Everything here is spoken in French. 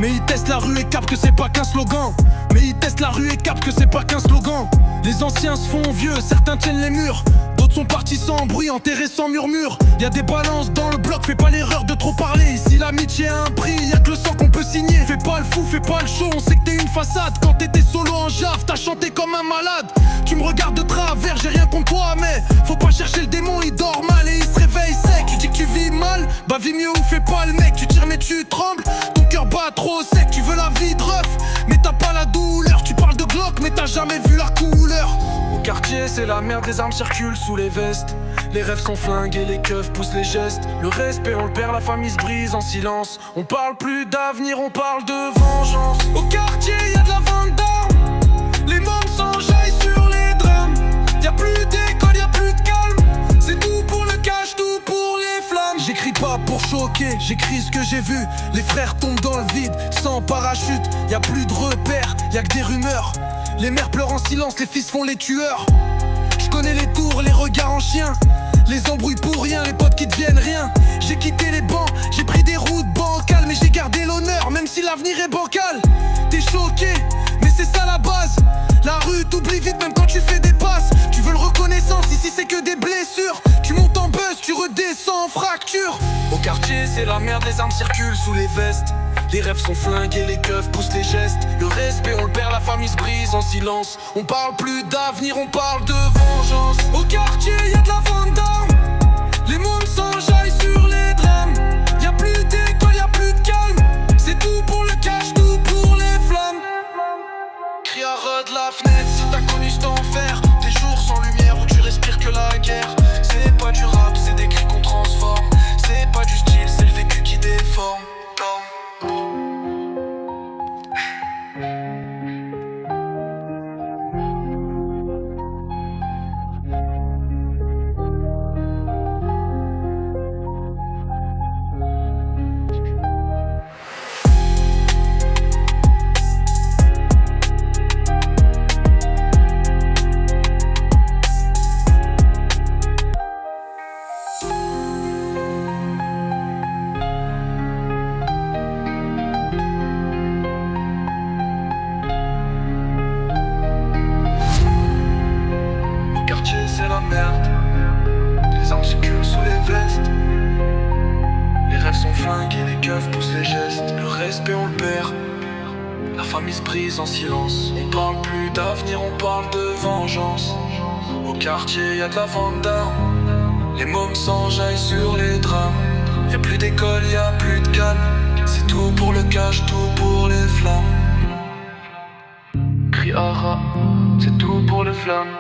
Mais ils testent la rue et captent que c'est pas qu'un slogan. Mais ils testent la rue et captent que c'est pas qu'un slogan. Les anciens se font vieux, certains tiennent les murs. D'autres sont partis sans bruit, enterrés sans murmure. Y'a des balances dans le bloc, fais pas l'erreur de trop parler. Ici l'amitié a un prix, y'a que le sang qu'on peut signer. Fais pas le fou, fais pas le show, on sait que t'es une façade. Quand t'étais solo en jave, t'as chanté comme un malade. Tu me regardes de travers, j'ai rien contre toi, mais faut pas chercher le démon, il dort mal et il se réveille sec. Tu dis que tu vis mal, bah vis mieux ou fais pas le mec. Tu tires mais tu trembles, ton cœur bat trop sec. Tu veux la vie de ref, mais t'as pas la douleur. Tu parles de Glock, mais t'as jamais vu la couleur. Au quartier c'est la merde, les armes circulent sous les vestes. Les rêves sont flingués, les keufs poussent les gestes. Le respect on le perd, la famille se brise en silence. On parle plus d'avenir, on parle de vengeance. Au quartier y'a de la vente d'armes, les mômes s'enjaillent sur les drames. Y'a plus d'école, y'a plus de calme. C'est tout pour le cash, tout pour les flammes. J'écris pas pour choquer, j'écris ce que j'ai vu. Les frères tombent dans le vide, sans parachute. Y'a plus de repères, y'a que des rumeurs. Les mères pleurent en silence, les fils font les tueurs. Je connais les tours, les regards en chien. Les embrouilles pour rien, les potes qui deviennent rien. J'ai quitté les bancs, j'ai pris des routes bancales. Mais j'ai gardé l'honneur, même si l'avenir est bancal. T'es choqué, mais c'est ça la base. La rue t'oublie vite même quand tu fais des passes. Tu veux le reconnaissance, ici c'est que des blessures. Tu montes en buzz, tu redescends en fracture. Au quartier c'est la merde, les armes circulent sous les vestes. Les rêves sont flingués, les keufs poussent les gestes. Le respect on le perd, la famille se brise en silence. On parle plus d'avenir, on parle de vengeance. Au quartier y'a de la vente d'armes, les mômes s'enjaillent sur les drames. Y'a plus d'école, y'a plus de calme. C'est tout pour le cash, tout pour les flammes. Crie à ras de la fenêtre si t'as connu cet enfer. Des jours sans lumière où tu respires que la guerre. C'est pas du rap, c'est des cris qu'on transforme. C'est pas du style, c'est le vécu qui déforme. C'est la merde, les armes circulent sous les vestes. Les rêves sont flingués, les keufs poussent les gestes. Le respect on le perd, la famille se brise en silence. On parle plus d'avenir, on parle de vengeance. Au quartier y'a de la vente d'armes, les mômes s'enjaillent sur les drames. Y'a plus d'école, y'a plus de calme. C'est tout pour le cash, tout pour les flammes. Crie à ras, c'est tout pour les flammes.